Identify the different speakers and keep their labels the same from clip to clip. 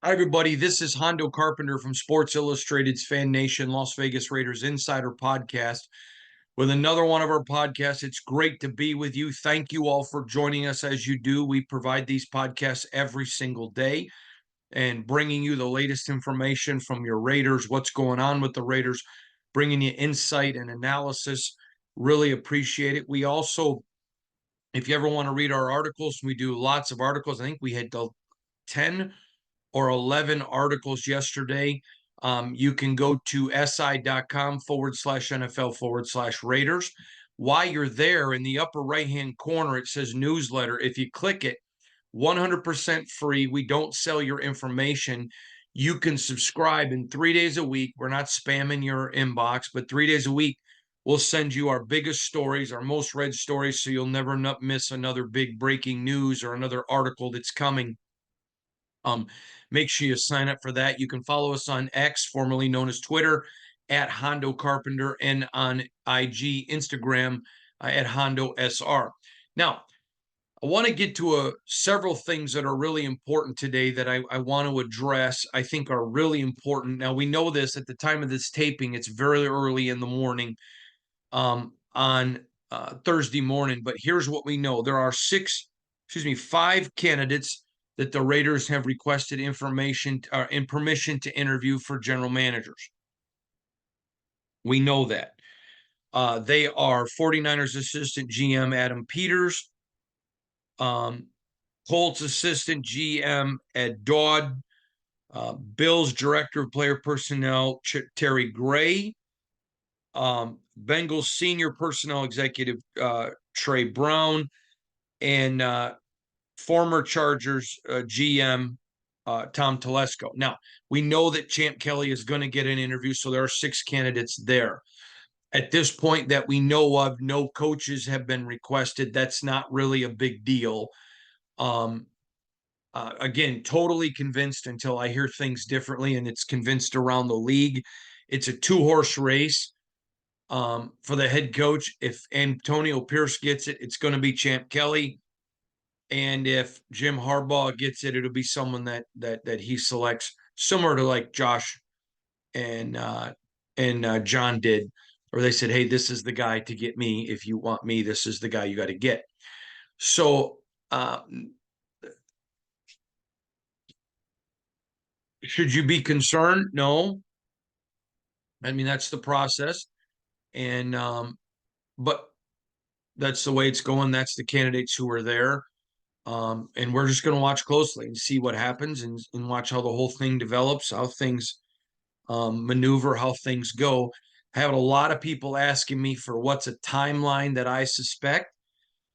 Speaker 1: Hi, everybody. This is Hondo Carpenter from Sports Illustrated's Fan Nation Las Vegas Raiders Insider Podcast with another one of our podcasts. It's great to be with you. Thank you all for joining us as you do. We provide these podcasts every single day and bringing you the latest information from your Raiders, what's going on with the Raiders, bringing you insight and analysis. Really appreciate it. We also, if you ever want to read our articles, we do lots of articles. I think we had 10 or 11 articles yesterday. You can go to si.com/NFL/Raiders. While you're there, in the upper right-hand corner, it says newsletter. If you click it, 100% free. We don't sell your information. You can subscribe in 3 days a week. We're not spamming your inbox, but 3 days a week, we'll send you our biggest stories, our most read stories, so you'll never miss another big breaking news or another article that's coming. Make sure you sign up for that. You can follow us on X, formerly known as Twitter, at Hondo Carpenter, and on IG, Instagram, at Hondo SR. Now, I want to get to several things that are really important today that I want to address, I think are really important. Now, we know this at the time of this taping, it's very early in the morning on Thursday morning, but here's what we know. There are 5 candidates that the Raiders have requested information and permission to interview for general managers. We know that. They are 49ers assistant GM Adam Peters, Colts assistant GM Ed Dodd, Bills director of player personnel Terry Gray, Bengals senior personnel executive Trey Brown, and former Chargers GM Tom Telesco. Now, we know that Champ Kelly is going to get an interview, so there are 6 candidates there. At this point that we know of, no coaches have been requested. That's not really a big deal. Again, totally convinced until I hear things differently, and it's convinced around the league. It's a 2-horse race for the head coach. If Antonio Pierce gets it, it's going to be Champ Kelly. And if Jim Harbaugh gets it, it'll be someone that he selects, similar to like Josh and John did, or they said, hey, this is the guy to get me. If you want me, this is the guy you got to get. So should you be concerned? No. I mean, that's the process. And but that's the way it's going. That's the candidates who are there. And we're just going to watch closely and see what happens and watch how the whole thing develops, how things maneuver, how things go. I have a lot of people asking me for what's a timeline that I suspect.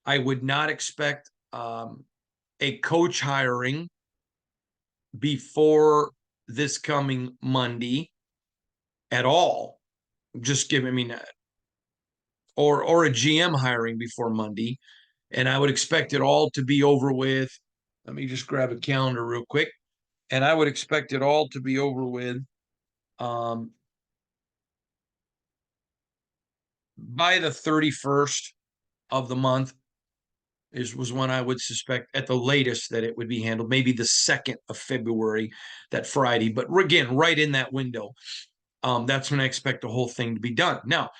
Speaker 1: I would not expect a coach hiring before this coming Monday at all. Just give, I mean, or a GM hiring before Monday. And I would expect it all to be over with. Let me just grab a calendar real quick. And I would expect it all to be over with by the 31st of the month was when I would suspect at the latest that it would be handled. Maybe the 2nd of February, that Friday. But again, right in that window. That's when I expect the whole thing to be done. Now,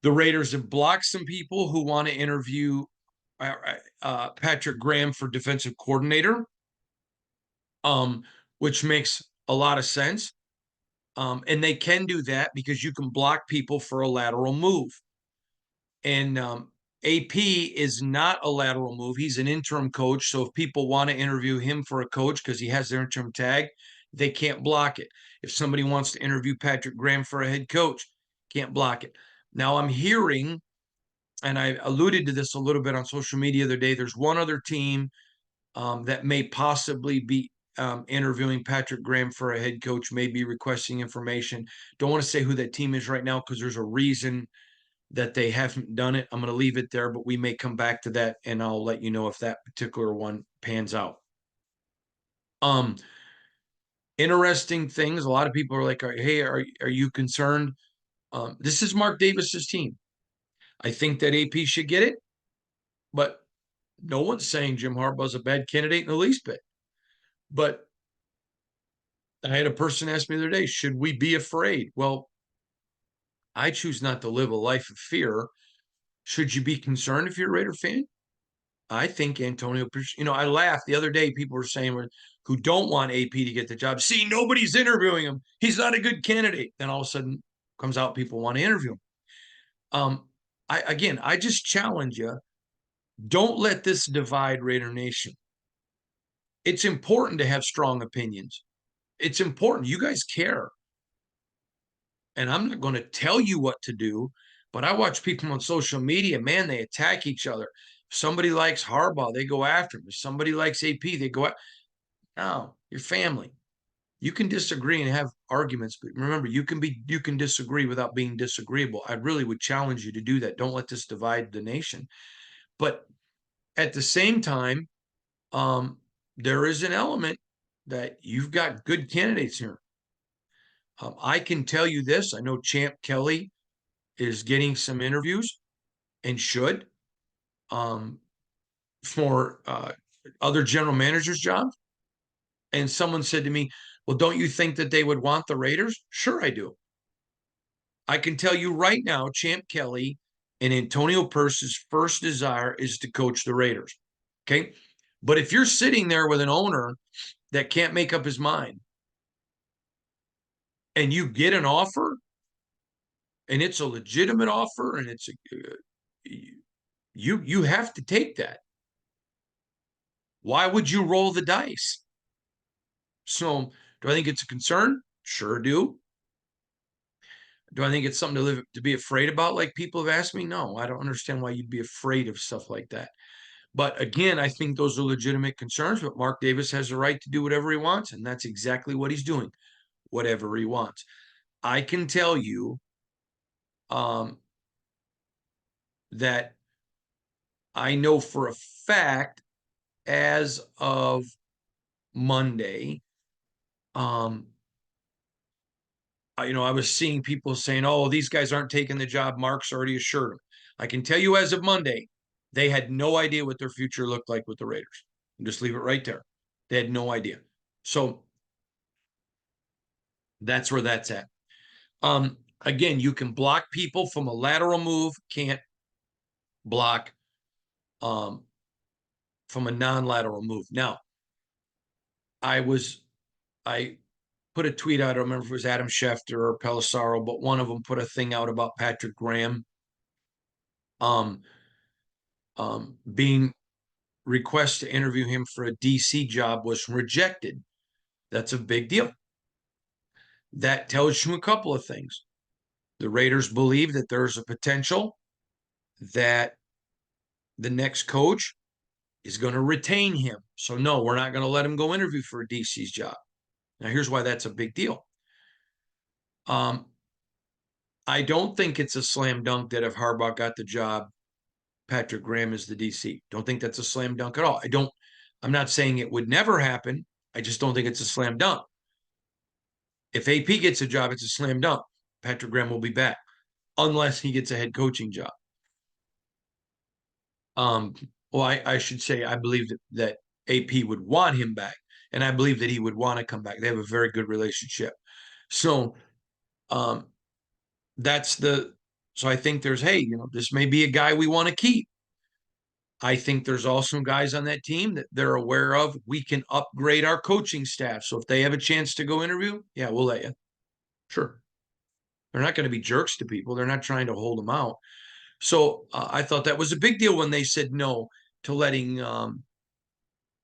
Speaker 1: the Raiders have blocked some people who want to interview Patrick Graham for defensive coordinator, which makes a lot of sense. And they can do that because you can block people for a lateral move. And AP is not a lateral move. He's an interim coach. So if people want to interview him for a coach because he has their interim tag, they can't block it. If somebody wants to interview Patrick Graham for a head coach, can't block it. Now I'm hearing, and I alluded to this a little bit on social media the other day, there's one other team that may possibly be interviewing Patrick Graham for a head coach, may be requesting information. Don't want to say who that team is right now because there's a reason that they haven't done it. I'm going to leave it there, but we may come back to that, and I'll let you know if that particular one pans out. Interesting things. A lot of people are like, hey, are you concerned? This is Mark Davis's team. I think that AP should get it, but no one's saying Jim Harbaugh is a bad candidate in the least bit. But I had a person ask me the other day, should we be afraid? Well, I choose not to live a life of fear. Should you be concerned if you're a Raider fan? I think Antonio, I laughed the other day. People were saying who don't want AP to get the job. See, nobody's interviewing him. He's not a good candidate. Then all of a sudden comes out people want to interview him. I just challenge you. Don't let this divide Raider Nation. It's important to have strong opinions. It's important. You guys care. And I'm not going to tell you what to do, but I watch people on social media, man, they attack each other. If somebody likes Harbaugh, they go after him. If somebody likes AP, they go out. No, your family. You can disagree and have arguments, but remember, you can disagree without being disagreeable. I really would challenge you to do that. Don't let this divide the nation. But at the same time, there is an element that you've got good candidates here. I can tell you this. I know Champ Kelly is getting some interviews and should for other general managers' jobs. And someone said to me, well, don't you think that they would want the Raiders? Sure, I do. I can tell you right now, Champ Kelly and Antonio Pierce's first desire is to coach the Raiders. Okay. But if you're sitting there with an owner that can't make up his mind and you get an offer and it's a legitimate offer and it's you have to take that. Why would you roll the dice? So do I think it's a concern? Sure do. Do I think it's something to be afraid about, like people have asked me? No, I don't understand why you'd be afraid of stuff like that. But again, I think those are legitimate concerns, but Mark Davis has the right to do whatever he wants, and that's exactly what he's doing, whatever he wants. I can tell you that I know for a fact as of Monday, I was seeing people saying, oh, these guys aren't taking the job. Mark's already assured them. I can tell you as of Monday, they had no idea what their future looked like with the Raiders. And just leave it right there. They had no idea. So that's where that's at. Again, you can block people from a lateral move, can't block from a non-lateral move. Now, I put a tweet out. I don't remember if it was Adam Schefter or Pelissaro, but one of them put a thing out about Patrick Graham being request to interview him for a DC job was rejected. That's a big deal. That tells you a couple of things. The Raiders believe that there's a potential that the next coach is going to retain him. So no, we're not going to let him go interview for a DC's job. Now, here's why that's a big deal. I don't think it's a slam dunk that if Harbaugh got the job, Patrick Graham is the DC. Don't think that's a slam dunk at all. I'm not saying it would never happen. I just don't think it's a slam dunk. If AP gets a job, it's a slam dunk. Patrick Graham will be back unless he gets a head coaching job. Well, I should say I believe that AP would want him back, and I believe that he would want to come back. They have a very good relationship. So so I think there's, hey, this may be a guy we want to keep. I think there's also guys on that team that they're aware of. We can upgrade our coaching staff. So if they have a chance to go interview, yeah, we'll let you. Sure. They're not going to be jerks to people. They're not trying to hold them out. So I thought that was a big deal when they said no to letting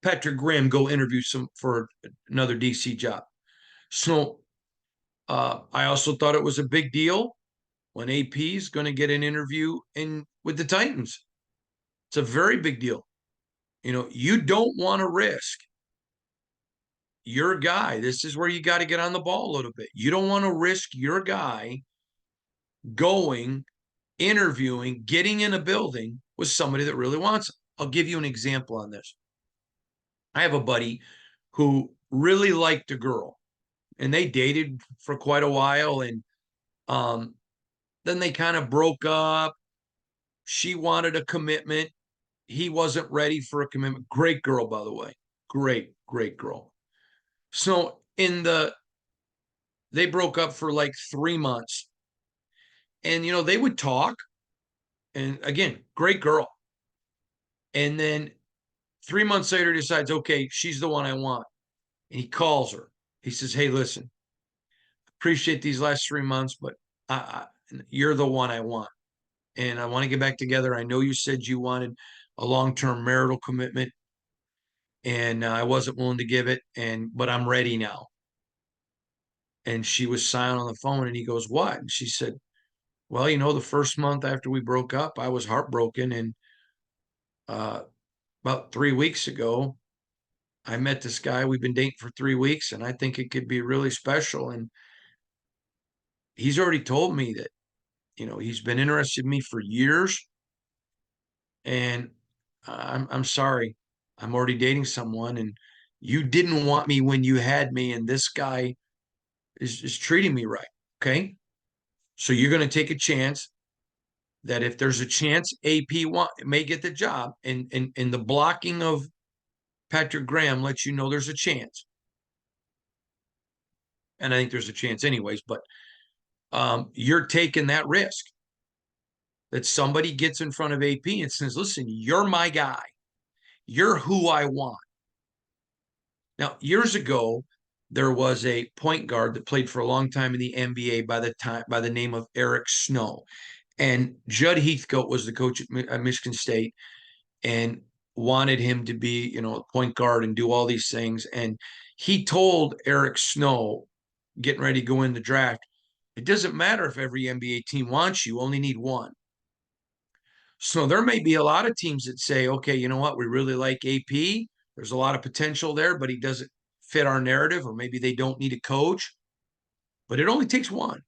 Speaker 1: Patrick Graham go interview for another DC job. So I also thought it was a big deal when AP is going to get an interview with the Titans. It's a very big deal. You don't want to risk your guy. This is where you got to get on the ball a little bit. You don't want to risk your guy going, interviewing, getting in a building with somebody that really wants it. I'll give you an example on this. I have a buddy who really liked a girl, and they dated for quite a while, and then they kind of broke up. She wanted a commitment. He wasn't ready for a commitment. Great girl, by the way. Great, great girl. So in the they broke up for like 3 months. And, they would talk. And again, great girl. And then 3 months later decides, okay, she's the one I want. And he calls her. He says, hey, listen, appreciate these last 3 months, but you're the one I want. And I want to get back together. I know you said you wanted a long-term marital commitment, and I wasn't willing to give it, but I'm ready now. And she was silent on the phone, and he goes, what? And she said, well, the first month after we broke up, I was heartbroken. And about 3 weeks ago, I met this guy. We've been dating for 3 weeks, and I think it could be really special. And he's already told me that, he's been interested in me for years. And I'm sorry, I'm already dating someone, and you didn't want me when you had me, and this guy is treating me right. Okay. So you're going to take a chance that if there's a chance AP may get the job, and the blocking of Patrick Graham lets you know there's a chance. And I think there's a chance anyways, but you're taking that risk that somebody gets in front of AP and says, listen, you're my guy. You're who I want. Now, years ago, there was a point guard that played for a long time in the NBA by the name of Eric Snow. And Judd Heathcote was the coach at Michigan State and wanted him to be, a point guard and do all these things. And he told Eric Snow, getting ready to go in the draft, it doesn't matter if every NBA team wants you, only need one. So there may be a lot of teams that say, okay, you know what, we really like AP. There's a lot of potential there, but he doesn't fit our narrative, or maybe they don't need a coach. But it only takes one.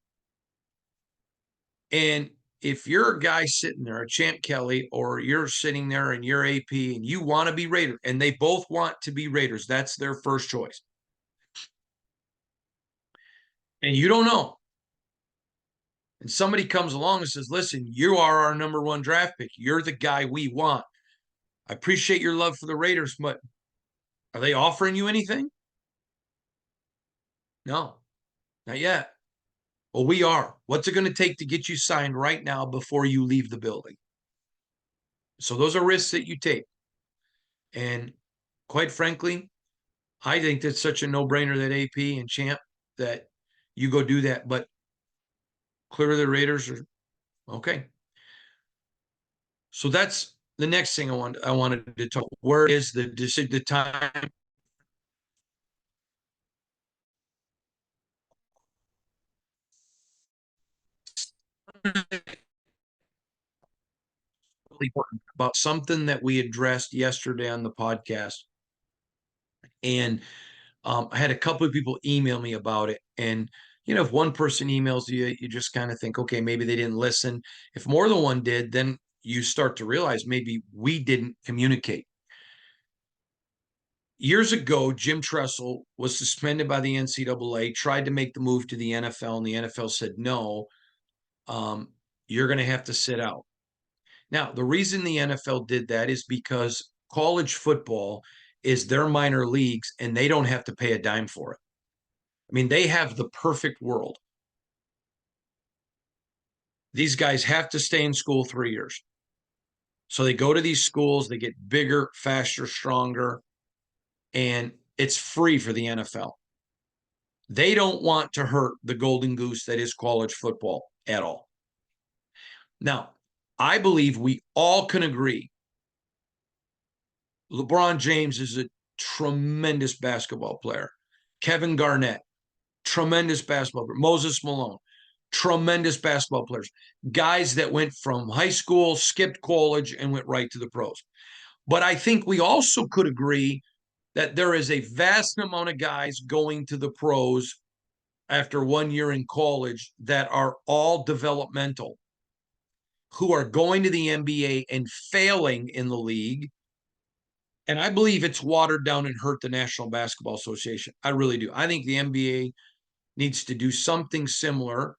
Speaker 1: And if you're a guy sitting there, a Champ Kelly, or you're sitting there and you're AP and you want to be Raider, and they both want to be Raiders, that's their first choice. And you don't know. And somebody comes along and says, listen, you are our number one draft pick. You're the guy we want. I appreciate your love for the Raiders, but are they offering you anything? No, not yet. Well, we are. What's it going to take to get you signed right now before you leave the building? So those are risks that you take. And quite frankly, I think that's such a no-brainer that AP and Champ that you go do that. But clearly the Raiders are okay. So that's the next thing I wanted to talk. Where is the time? About something that we addressed yesterday on the podcast. And I had a couple of people email me about it. And, if one person emails you, you just kind of think, okay, maybe they didn't listen. If more than one did, then you start to realize maybe we didn't communicate. Years ago, Jim Tressel was suspended by the NCAA, tried to make the move to the NFL, and the NFL said, no, you're going to have to sit out. Now, the reason the NFL did that is because college football is their minor leagues, and they don't have to pay a dime for it. I mean, they have the perfect world. These guys have to stay in school 3 years. So they go to these schools, they get bigger, faster, stronger, and it's free for the NFL. They don't want to hurt the golden goose that is college football at all. Now, I believe we all can agree LeBron James is a tremendous basketball player. Kevin Garnett, tremendous basketball player. Moses Malone, tremendous basketball players. Guys that went from high school, skipped college, and went right to the pros. But I think we also could agree that there is a vast amount of guys going to the pros after 1 year in college that are all developmental, who are going to the NBA and failing in the league. And I believe it's watered down and hurt the National Basketball Association. I really do. I think the NBA needs to do something similar.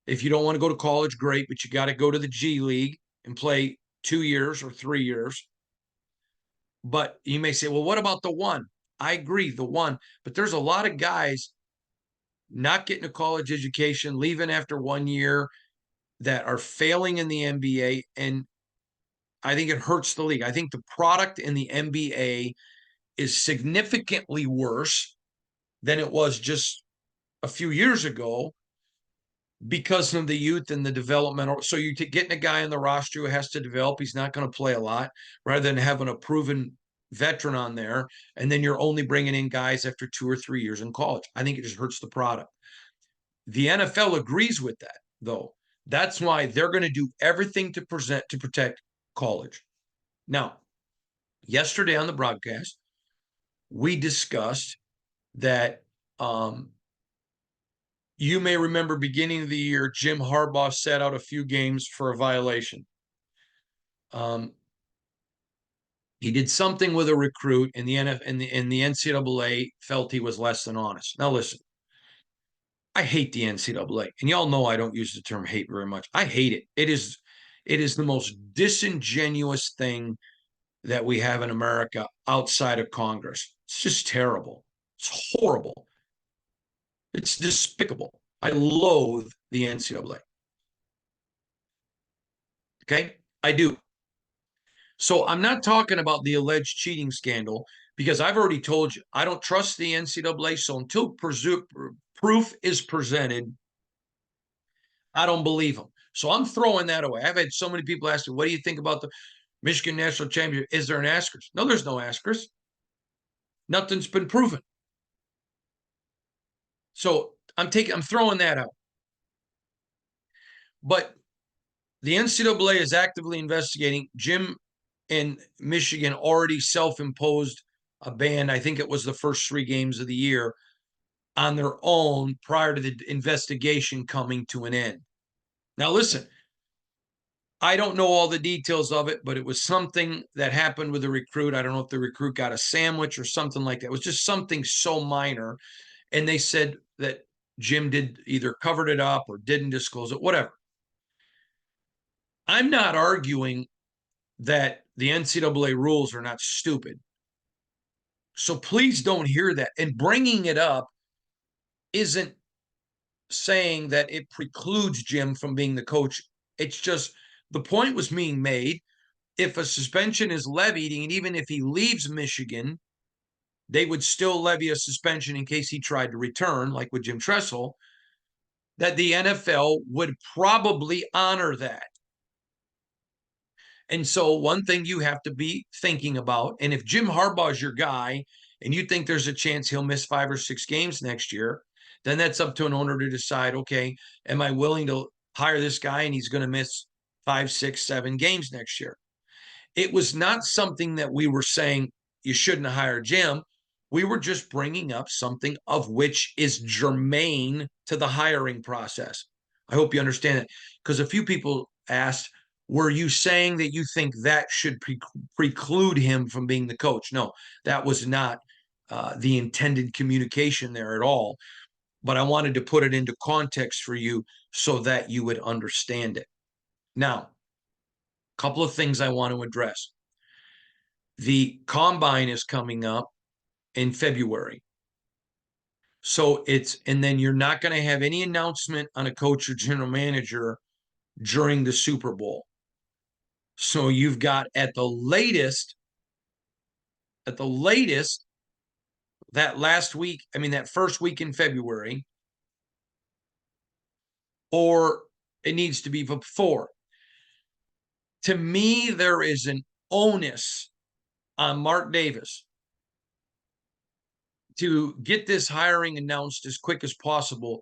Speaker 1: If you don't want to go to college, great, but you got to go to the G League and play 2 years or 3 years. But you may say, well, what about the one? I agree, the one. But there's a lot of guys not getting a college education, leaving after 1 year, that are failing in the NBA. And I think it hurts the league. I think the product in the NBA is significantly worse than it was just a few years ago because of the youth and the developmental. So you're getting a guy on the roster who has to develop. He's not going to play a lot, rather than having a proven veteran on there. And then you're only bringing in guys after 2 or 3 years in college. I think it just hurts the product. The NFL agrees with that, though. That's why they're going to do everything to protect college. Now, yesterday on the broadcast, we discussed that you may remember beginning of the year, Jim Harbaugh sat out a few games for a violation. He did something with a recruit, and the NCAA felt he was less than honest. Now, listen, I hate the NCAA, and y'all know I don't use the term hate very much. I hate it. It is the most disingenuous thing that we have in America outside of Congress. It's just terrible. It's horrible. It's despicable. I loathe the NCAA. Okay? I do. So I'm not talking about the alleged cheating scandal, because I've already told you I don't trust the NCAA. So until proof is presented, I don't believe them. So I'm throwing that away. I've had so many people ask me, what do you think about the Michigan National Championship? Is there an asterisk? No, there's no asterisk. Nothing's been proven. So I'm throwing that out. But the NCAA is actively investigating. Jim and Michigan already self-imposed a ban. I think it was the first 3 games of the year on their own prior to the investigation coming to an end. Now, listen, I don't know all the details of it, but it was something that happened with the recruit. I don't know if the recruit got a sandwich or something like that. It was just something so minor. And they said that Jim did either covered it up or didn't disclose it, whatever. I'm not arguing that the NCAA rules are not stupid. So please don't hear that. And bringing it up isn't saying that it precludes Jim from being the coach. It's just the point was being made. If a suspension is levied, and even if he leaves Michigan, they would still levy a suspension in case he tried to return, like with Jim Tressel, that the NFL would probably honor that. And so one thing you have to be thinking about, and if Jim Harbaugh is your guy and you think there's a chance he'll miss 5 or 6 games next year, then that's up to an owner to decide, okay, am I willing to hire this guy and he's going to miss 5, 6, 7 games next year? It was not something that we were saying you shouldn't hire Jim. We were just bringing up something of which is germane to the hiring process. I hope you understand it, because a few people asked, were you saying that you think that should preclude him from being the coach? No, that was not the intended communication there at all. But I wanted to put it into context for you so that you would understand it. Now, a couple of things I want to address. The combine is coming up in February. So and then you're not going to have any announcement on a coach or general manager during the Super Bowl. So you've got at the latest, that last week, that first week in February, or it needs to be before. To me, there is an onus on Mark Davis to get this hiring announced as quick as possible,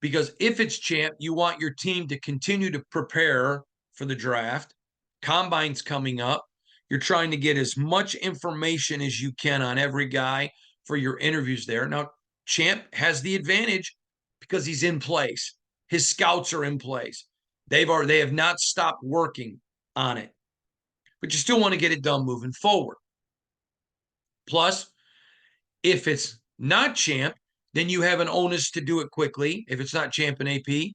Speaker 1: because if it's champ, you want your team to continue to prepare for the draft. Combine's coming up. You're trying to get as much information as you can on every guy for your interviews there. Now, champ has the advantage because he's in place. His scouts are in place. They have not stopped working on it, but you still want to get it done moving forward. Plus, if it's not champ, then you have an onus to do it quickly. If it's not champ and AP,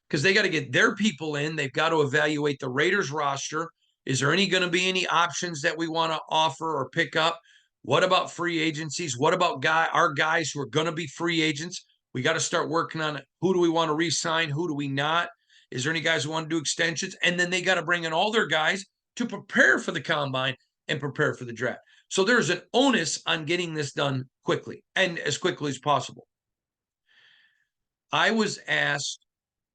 Speaker 1: because they got to get their people in. They've got to evaluate the Raiders roster. Is there going to be any options that we want to offer or pick up? What about free agencies? What about our guys who are going to be free agents? We got to start working on it. Who do we want to re-sign? Who do we not? Is there any guys who want to do extensions? And then they got to bring in all their guys to prepare for the combine and prepare for the draft. So there's an onus on getting this done quickly and as quickly as possible. I was asked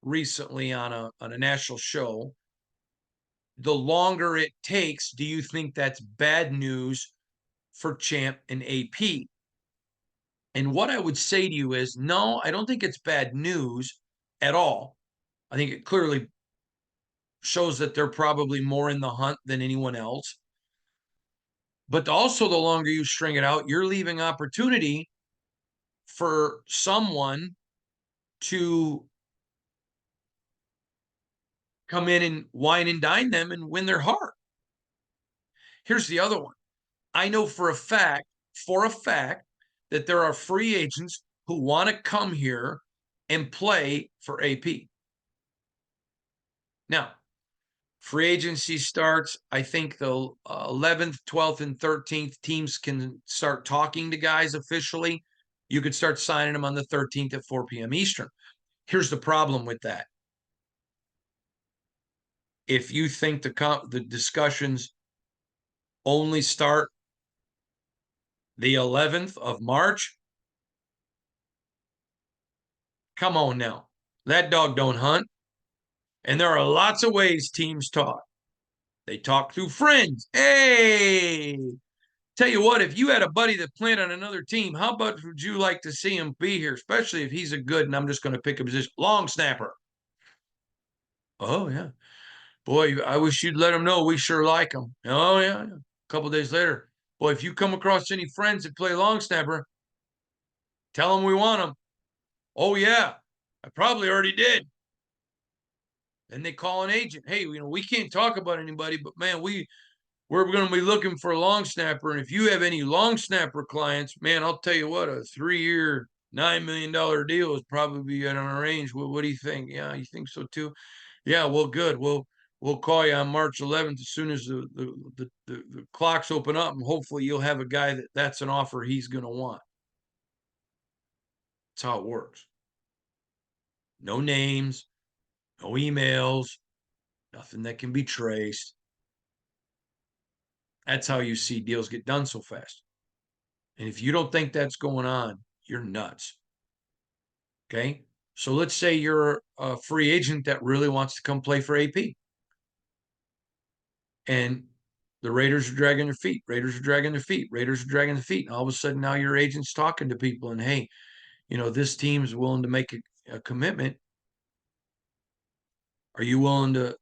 Speaker 1: recently on a national show, the longer it takes, do you think that's bad news for Champ and AP? And what I would say to you is, no, I don't think it's bad news at all. I think it clearly shows that they're probably more in the hunt than anyone else. But also, the longer you string it out, you're leaving opportunity for someone to come in and wine and dine them and win their heart. Here's the other one. I know for a fact, that there are free agents who want to come here and play for AP. Now, free agency starts, I think the 11th, 12th, and 13th teams can start talking to guys officially. You could start signing them on the 13th at 4 p.m. Eastern. Here's the problem with that. If you think the discussions only start the 11th of March, come on now. That dog don't hunt. And there are lots of ways teams talk. They talk through friends. Hey, tell you what, if you had a buddy that played on another team, how about would you like to see him be here, especially if he's a good, and I'm just going to pick a position, long snapper. Oh, yeah. Boy, I wish you'd let him know we sure like him. Oh, yeah. A couple days later, boy, if you come across any friends that play long snapper, tell them we want them. Oh, yeah. I probably already did. Then they call an agent. Hey, we can't talk about anybody, but man, we're going to be looking for a long snapper. And if you have any long snapper clients, man, I'll tell you what, a 3-year, $9 million deal is probably in our range. What do you think? Yeah, you think so too? Yeah, well, good. We'll call you on March 11th as soon as the clocks open up, and hopefully you'll have a guy that's an offer he's going to want. That's how it works. No names, no emails, nothing that can be traced. That's how you see deals get done so fast. And if you don't think that's going on, you're nuts. Okay. So let's say you're a free agent that really wants to come play for AP. And the Raiders are dragging their feet. Raiders are dragging their feet. Raiders are dragging their feet. And all of a sudden now your agent's talking to people and, hey, this team's willing to make a commitment. Are you willing to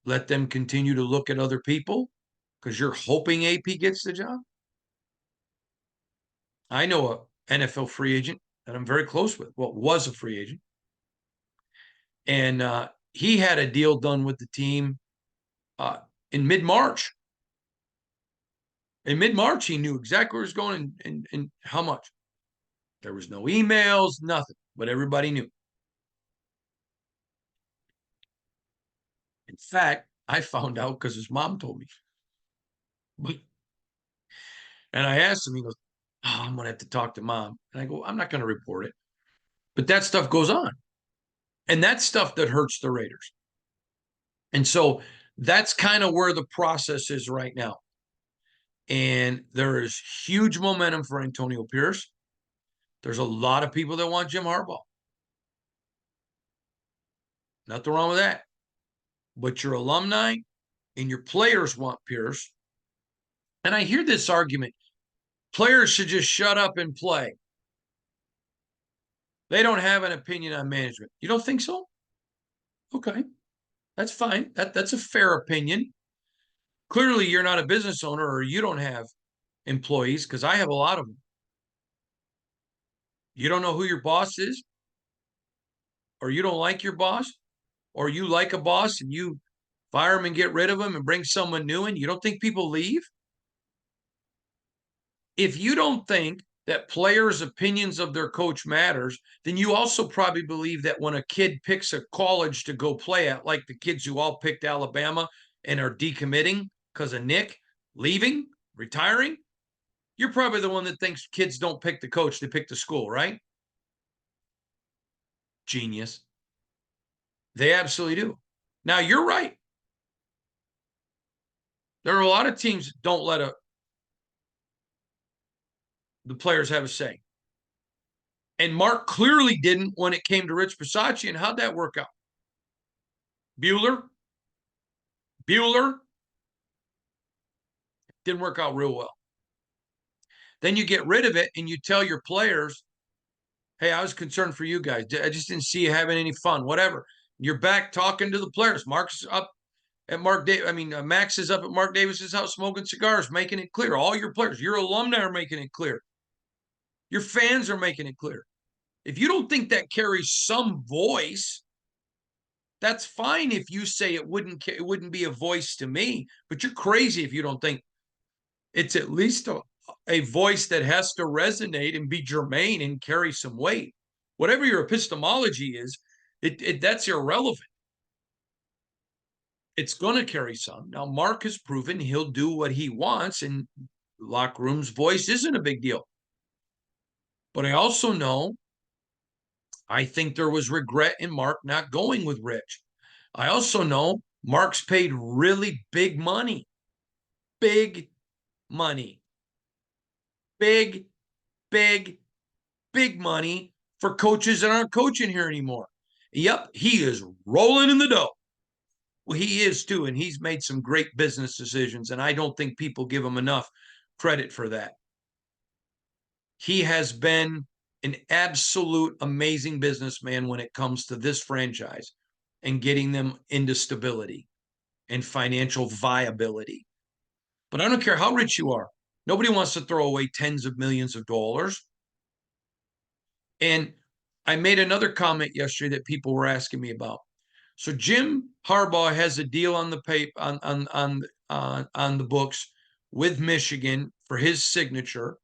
Speaker 1: let them continue to look at other people because you're hoping AP gets the job? I know an NFL free agent that I'm very close with. Well, was a free agent. And he had a deal done with the team in mid-March. In mid-March, he knew exactly where he was going and how much. There was no emails, nothing, but everybody knew. In fact, I found out because his mom told me. And I asked him, he goes, oh, I'm going to have to talk to mom. And I go, I'm not going to report it. But that stuff goes on. And that's stuff that hurts the Raiders. And so that's kind of where the process is right now. And there is huge momentum for Antonio Pierce. There's a lot of people that want Jim Harbaugh. Nothing wrong with that. But your alumni and your players want Pierce. And I hear this argument, players should just shut up and play. They don't have an opinion on management. You don't think so? Okay. That's fine. That's a fair opinion. Clearly, you're not a business owner or you don't have employees, because I have a lot of them. You don't know who your boss is, or you don't like your boss, or you like a boss and you fire him and get rid of him and bring someone new in. You don't think people leave? If you don't think that players' opinions of their coach matters, then you also probably believe that when a kid picks a college to go play at, like the kids who all picked Alabama and are decommitting because of Nick leaving, retiring, you're probably the one that thinks kids don't pick the coach, they pick the school, right? genius. They absolutely do. Now, you're right. There are a lot of teams that don't let the players have a say. And Mark clearly didn't when it came to Rich Bisaccia. And how'd that work out? Bueller didn't work out real well. Then you get rid of it and you tell your players, hey, I was concerned for you guys. I just didn't see you having any fun, whatever. You're back talking to the players. Mark's up at Max is up at Mark Davis's house smoking cigars, making it clear. All your players, your alumni are making it clear. Your fans are making it clear. If you don't think that carries some voice, that's fine if you say it wouldn't be a voice to me, but you're crazy if you don't think it's at least a voice that has to resonate and be germane and carry some weight. Whatever your epistemology is, that's irrelevant. It's going to carry some. Now, Mark has proven he'll do what he wants, and locker room's voice isn't a big deal. But I also know I think there was regret in Mark not going with Rich. I also know Mark's paid really big money. Big money. Big, big, big money for coaches that aren't coaching here anymore. Yep, he is rolling in the dough. Well, he is too, and he's made some great business decisions, and I don't think people give him enough credit for that. He has been an absolute amazing businessman when it comes to this franchise and getting them into stability and financial viability. But I don't care how rich you are. Nobody wants to throw away tens of millions of dollars. And I made another comment yesterday that people were asking me about. So Jim Harbaugh has a deal on the paper on the books with Michigan for his signature.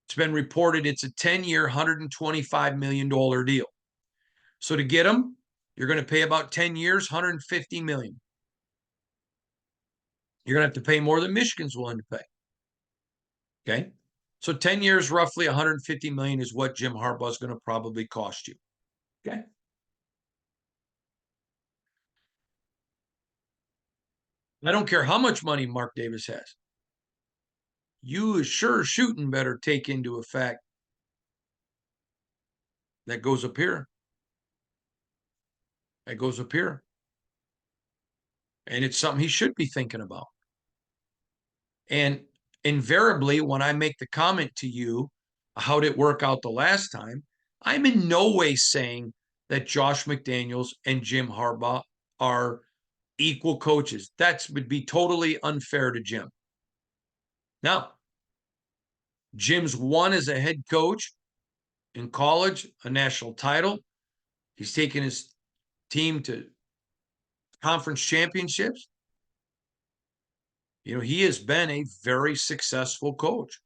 Speaker 1: It's been reported it's a 10-year, $125 million deal. So to get him, you're going to pay about 10 years, $150 million. You're going to have to pay more than Michigan's willing to pay. Okay. So 10 years, roughly $150 million is what Jim Harbaugh is going to probably cost you. Okay. I don't care how much money Mark Davis has. You sure shooting better take into effect that goes up here. That goes up here. And it's something he should be thinking about. And invariably, when I make the comment to you, how did it work out the last time? I'm in no way saying that Josh McDaniels and Jim Harbaugh are equal coaches. That would be totally unfair to Jim. Now, Jim's won as a head coach in college, a national title. He's taken his team to conference championships. You know, he has been a very successful coach.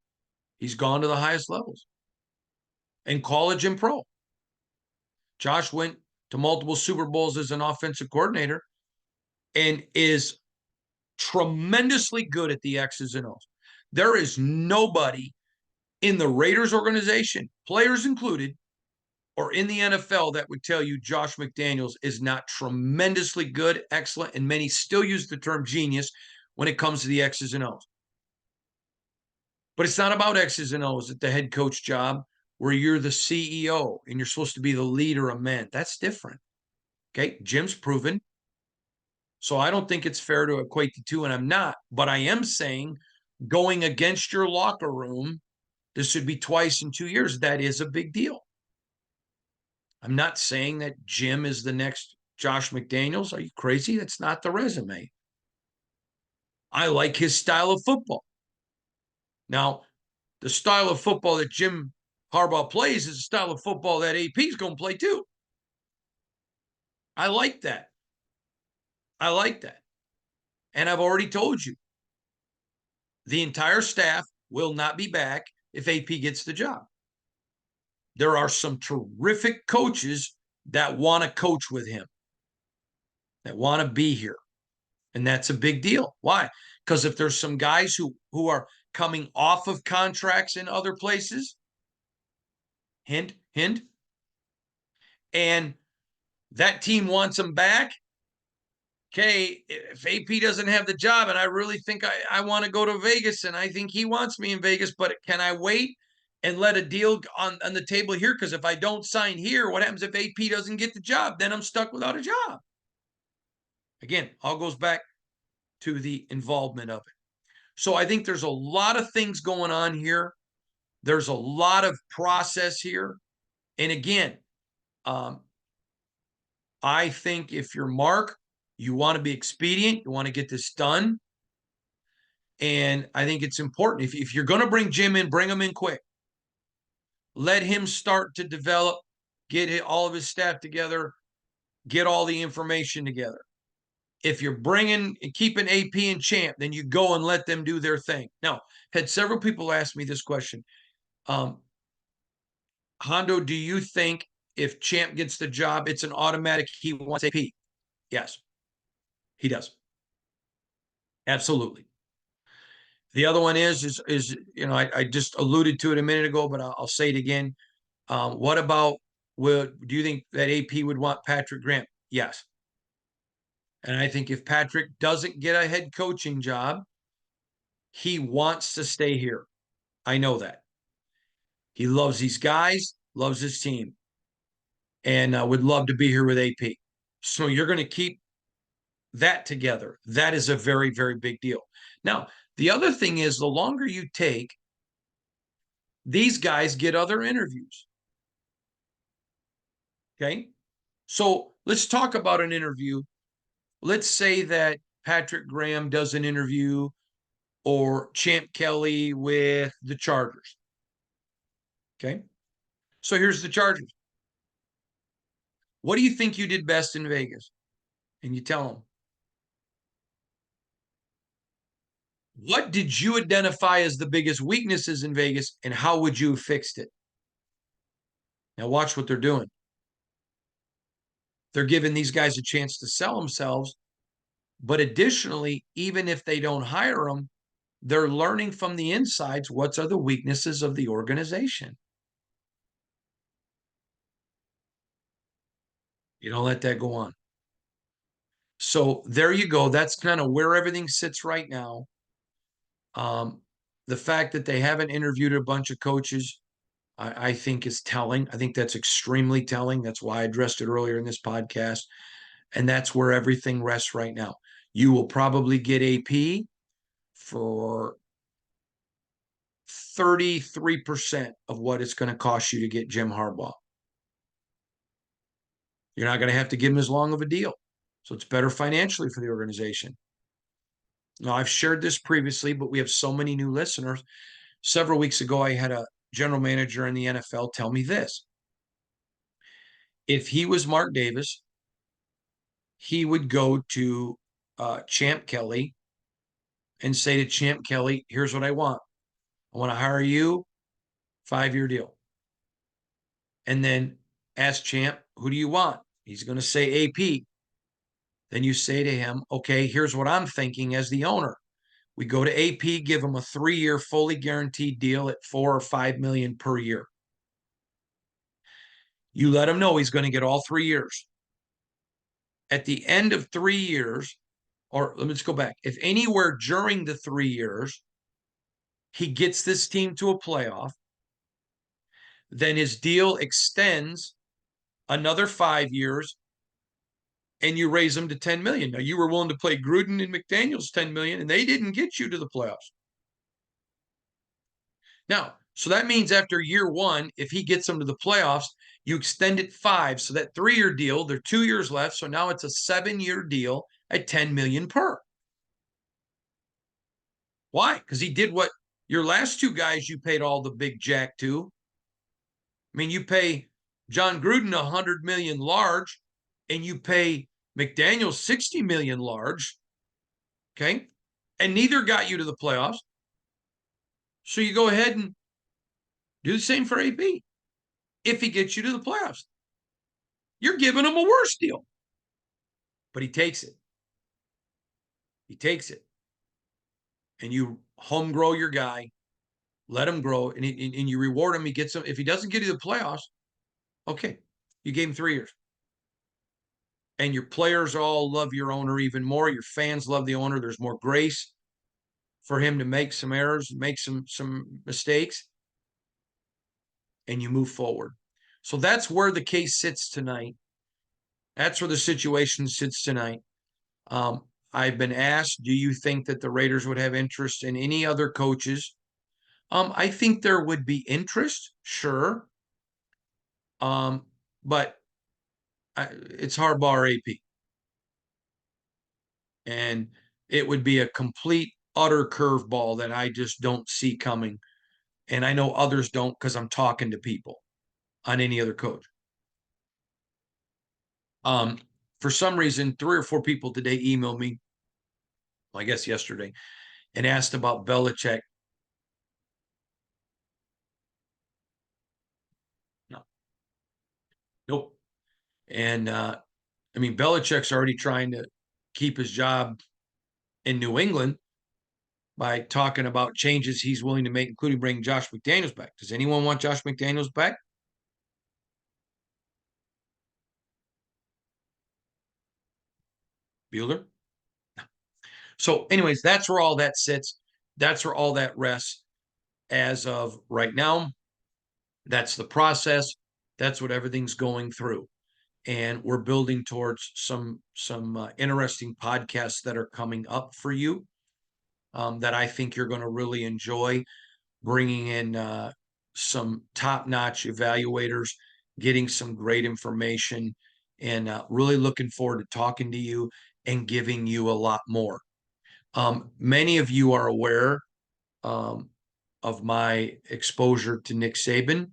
Speaker 1: He's gone to the highest levels in college and pro. Josh went to multiple Super Bowls as an offensive coordinator and is tremendously good at the X's and O's. There is nobody in the Raiders organization, players included, or in the NFL that would tell you Josh McDaniels is not tremendously good, excellent, and many still use the term genius when it comes to the X's and O's. But it's not about X's and O's at the head coach job where you're the CEO and you're supposed to be the leader of men. That's different. Okay. Jim's proven. So I don't think it's fair to equate the two, and I'm not. But I am saying going against your locker room, this should be twice in 2 years. That is a big deal. I'm not saying that Jim is the next Josh McDaniels. Are you crazy? That's not the resume. I like his style of football. Now, the style of football that Jim Harbaugh plays is a style of football that AP is going to play too. I like that. I like that. And I've already told you, the entire staff will not be back if AP gets the job. There are some terrific coaches that want to coach with him, that want to be here. And that's a big deal. Why? Because if there's some guys who are coming off of contracts in other places, hint, hint, and that team wants him back. Okay, if AP doesn't have the job and I really think I want to go to Vegas and I think he wants me in Vegas, but can I wait and let a deal on the table here? Because if I don't sign here, what happens if AP doesn't get the job? Then I'm stuck without a job. Again, all goes back to the involvement of it. So I think there's a lot of things going on here. There's a lot of process here. And again, I think if you're Mark, you want to be expedient, you want to get this done. And I think it's important. If you're going to bring Jim in, bring him in quick. Let him start to develop, get all of his staff together, get all the information together. If you're bringing and keeping AP and Champ, then you go and let them do their thing. Now, had several people ask me this question. Hondo, do you think if Champ gets the job, it's an automatic he wants AP? Yes, he does. Absolutely. The other one is I just alluded to it a minute ago, but I'll say it again. What about do you think that AP would want Patrick Graham? Yes. And I think if Patrick doesn't get a head coaching job, he wants to stay here. I know that. He loves these guys, loves his team, and would love to be here with AP. So you're going to keep that together. That is a very, very big deal. Now, the other thing is the longer you take, these guys get other interviews. Okay. So let's talk about an interview. Let's say that Patrick Graham does an interview or Champ Kelly with the Chargers. Okay. So here's the Chargers. What do you think you did best in Vegas? And you tell them. What did you identify as the biggest weaknesses in Vegas and how would you have fixed it? Now watch what they're doing. They're giving these guys a chance to sell themselves. But additionally, even if they don't hire them, they're learning from the insides what are the weaknesses of the organization. You don't let that go on. So there you go. That's kind of where everything sits right now. The fact that they haven't interviewed a bunch of coaches, I think is telling. I think that's extremely telling. That's why I addressed it earlier in this podcast. And that's where everything rests right now. You will probably get AP for 33% of what it's going to cost you to get Jim Harbaugh. You're not going to have to give him as long of a deal. So it's better financially for the organization. Now, I've shared this previously, but we have so many new listeners. Several weeks ago, I had a general manager in the NFL tell me this. If he was Mark Davis, he would go to Champ Kelly and say to Champ Kelly, here's what I want. I want to hire you, 5-year deal. And then ask Champ, who do you want? He's going to say AP. Then you say to him, okay, here's what I'm thinking as the owner. We go to AP, give him a 3-year fully guaranteed deal at $4 or $5 million per year. You let him know he's going to get all 3 years. At the end of 3 years, or let's go back. If anywhere during the 3 years, he gets this team to a playoff, then his deal extends another 5 years and you raise them to 10 million. Now you were willing to play Gruden and McDaniels 10 million and they didn't get you to the playoffs. Now, so that means after year 1, if he gets them to the playoffs, you extend it 5. So that 3-year deal, there are 2 years left. So now it's a 7-year deal at 10 million per. Why? Because he did what your last 2 guys you paid all the big jack to. I mean, you pay John Gruden 100 million large, and you pay McDaniels 60 million large. Okay. And neither got you to the playoffs. So you go ahead and do the same for AP. If he gets you to the playoffs, you're giving him a worse deal. But he takes it. He takes it. And you home grow your guy, let him grow, and you reward him. He gets him. If he doesn't get you to the playoffs, okay, You gave him 3 years. And your players all love your owner even more. Your fans love the owner. There's more grace for him to make some errors, make some mistakes, and you move forward. So that's where the case sits tonight. That's where the situation sits tonight. I've been asked, do you think that the Raiders would have interest in any other coaches? I think there would be interest, sure. But it's Harbaugh or AP. And it would be a complete, utter curveball that I just don't see coming. And I know others don't because I'm talking to people on any other coach. For some reason, 3 or 4 people today emailed me, well, I guess yesterday, and asked about Belichick. No, nope. And I mean, Belichick's already trying to keep his job in New England by talking about changes he's willing to make, including bringing Josh McDaniels back. Does anyone want Josh McDaniels back? Bueller? So, anyways, that's where all that sits. That's where all that rests as of right now. That's the process. That's what everything's going through. And we're building towards some interesting podcasts that are coming up for you that I think you're going to really enjoy, bringing in some top-notch evaluators, getting some great information, and really looking forward to talking to you and giving you a lot more. Many of you are aware of my exposure to Nick Saban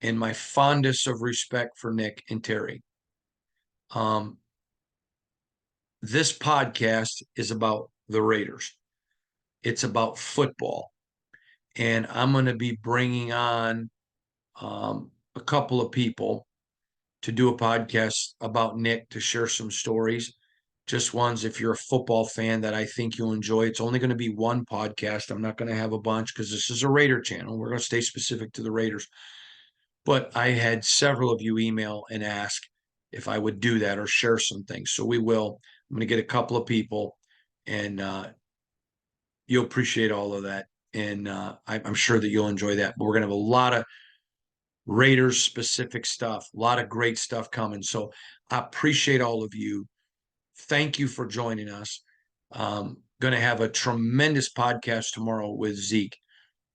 Speaker 1: and my fondest of respect for Nick and Terry. This podcast is about the Raiders. It's about football. And I'm going to be bringing on a couple of people to do a podcast about Nick to share some stories. Just ones, if you're a football fan, that I think you'll enjoy. It's only going to be one podcast. I'm not going to have a bunch because this is a Raider channel. We're going to stay specific to the Raiders. But I had several of you email and ask if I would do that or share some things. So we will. I'm going to get a couple of people, and you'll appreciate all of that. And I'm sure that you'll enjoy that. But we're going to have a lot of Raiders specific stuff, a lot of great stuff coming. So I appreciate all of you. Thank you for joining us. Going to have a tremendous podcast tomorrow with Zeke.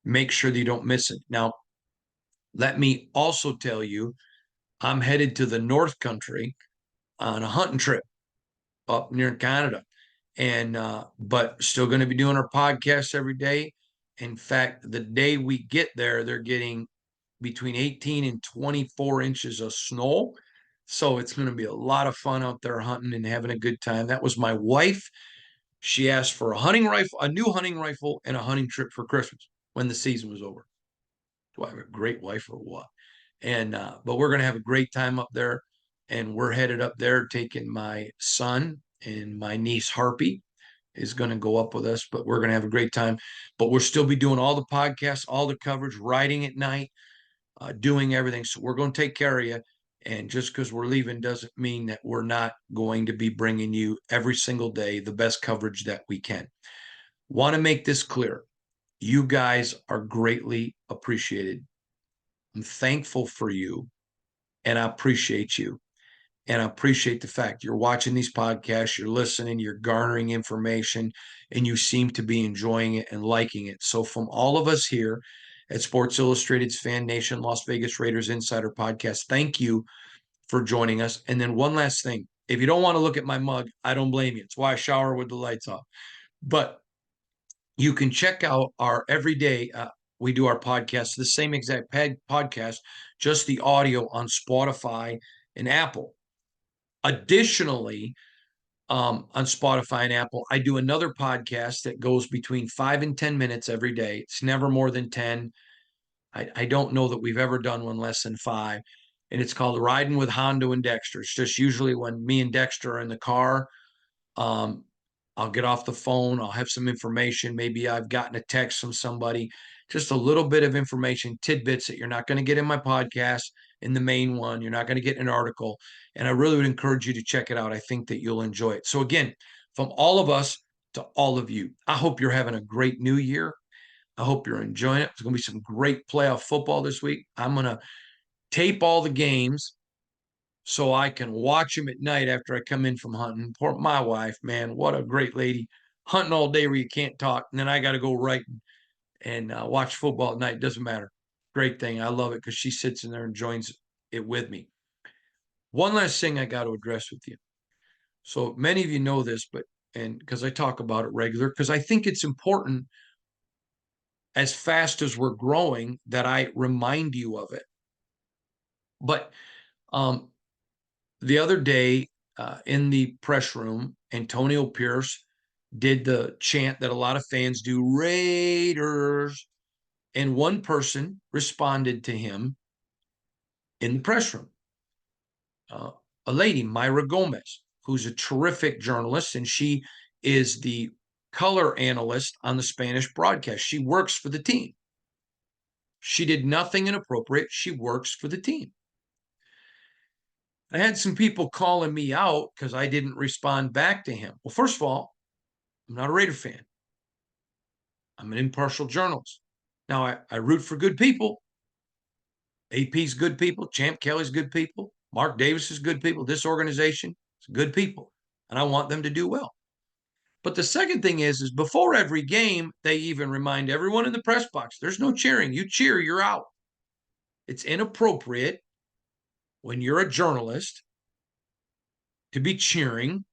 Speaker 1: Make sure that you don't miss it. Now, let me also tell you, I'm headed to the North Country on a hunting trip up near Canada. And but still going to be doing our podcast every day. In fact, the day we get there, they're getting between 18 and 24 inches of snow. So it's going to be a lot of fun out there hunting and having a good time. That was my wife. She asked for a hunting rifle, a new hunting rifle, and a hunting trip for Christmas when the season was over. Do I have a great wife or what? And but we're going to have a great time up there. And we're headed up there taking my son and my niece Harpy is going to go up with us, but we're going to have a great time. But we'll still be doing all the podcasts, all the coverage, riding at night, doing everything. So we're going to take care of you. And just because we're leaving doesn't mean that we're not going to be bringing you every single day the best coverage that we can. Want to make this clear. You guys are greatly appreciated. I'm thankful for you, and I appreciate you. And I appreciate the fact you're watching these podcasts, you're listening, you're garnering information, and you seem to be enjoying it and liking it. So, from all of us here at Sports Illustrated's Fan Nation Las Vegas Raiders Insider Podcast, thank you for joining us. And then, one last thing, if you don't want to look at my mug, I don't blame you. It's why I shower with the lights off. But you can check out our everyday, we do our podcast, the same exact podcast, just the audio on Spotify and Apple. Additionally, on Spotify and Apple, I do another podcast that goes between 5 and 10 minutes every day. It's never more than 10. I don't know that we've ever done one less than 5. And it's called Riding with Hondo and Dexter. It's just usually when me and Dexter are in the car, I'll get off the phone. I'll have some information. Maybe I've gotten a text from somebody, just a little bit of information, tidbits that you're not going to get in my podcast. in the main one. You're not going to get an article. And I really would encourage you to check it out. I think that you'll enjoy it. So again, from all of us to all of you, I hope you're having a great new year. I hope you're enjoying it. There's going to be some great playoff football this week. I'm going to tape all the games so I can watch them at night after I come in from hunting. Poor my wife, man, what a great lady. Hunting all day where you can't talk, and then I got to go writing and watch football at night. Doesn't matter. Great thing. I love it because she sits in there and joins it with me. One last thing I got to address with you. So many of you know this, but and because I talk about it regular, because I think it's important as fast as we're growing that I remind you of it. But the other day in the press room, Antonio Pierce did the chant that a lot of fans do, Raiders. And one person responded to him in the press room, a lady, Myra Gomez, who's a terrific journalist, and she is the color analyst on the Spanish broadcast. She works for the team. She did nothing inappropriate. She works for the team. I had some people calling me out because I didn't respond back to him. Well, first of all, I'm not a Raider fan. I'm an impartial journalist. Now, I root for good people. AP's good people. Champ Kelly's good people. Mark Davis is good people. This organization is good people. And I want them to do well. But the second thing is before every game, they even remind everyone in the press box, there's no cheering. You cheer, you're out. It's inappropriate when you're a journalist to be cheering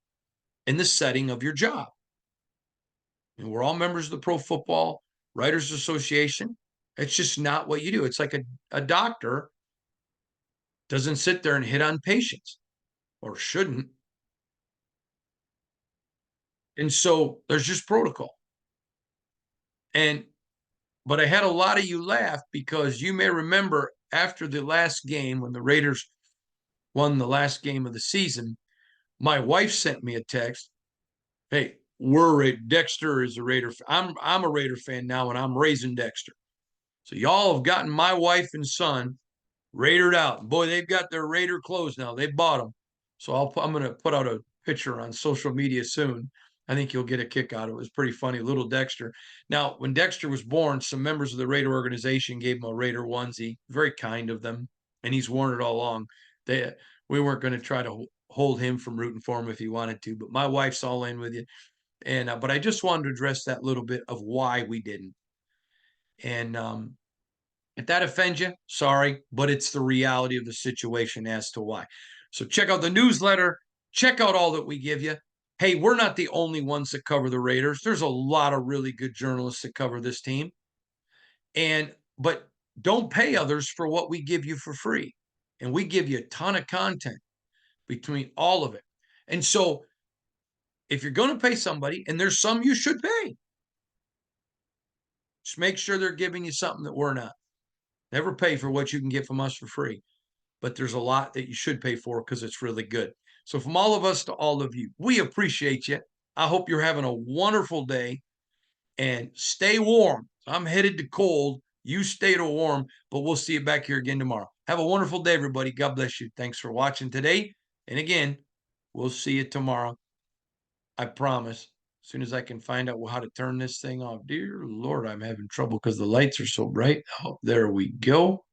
Speaker 1: in the setting of your job. And we're all members of the Pro Football Writers Association. It's just not what you do. It's like a doctor doesn't sit there and hit on patients, or shouldn't. And so there's just protocol. But I had a lot of you laugh because you may remember after the last game when the Raiders won the last game of the season, my wife sent me a text. Hey, Dexter is a Raider. I'm a Raider fan now, and I'm raising Dexter. So y'all have gotten my wife and son Raidered out. Boy, they've got their Raider clothes now. They bought them. So I'm going to put out a picture on social media soon. I think you'll get a kick out of it. It was pretty funny. Little Dexter. Now, when Dexter was born, some members of the Raider organization gave him a Raider onesie. Very kind of them. And he's worn it all along. We weren't going to try to hold him from rooting for him if he wanted to. But my wife's all in with you. But I just wanted to address that little bit of why we didn't. And if that offends you, sorry, but it's the reality of the situation as to why. So check out the newsletter. Check out all that we give you. Hey, we're not the only ones that cover the Raiders. There's a lot of really good journalists that cover this team. But don't pay others for what we give you for free. And we give you a ton of content between all of it. And so if you're going to pay somebody, and there's some you should pay, just make sure they're giving you something that we're not. Never pay for what you can get from us for free. But there's a lot that you should pay for because it's really good. So from all of us to all of you, we appreciate you. I hope you're having a wonderful day and stay warm. I'm headed to cold. You stay to warm, but we'll see you back here again tomorrow. Have a wonderful day, everybody. God bless you. Thanks for watching today. And again, we'll see you tomorrow. I promise. As soon as I can find out how to turn this thing off. Dear Lord, I'm having trouble because the lights are so bright. Oh, there we go.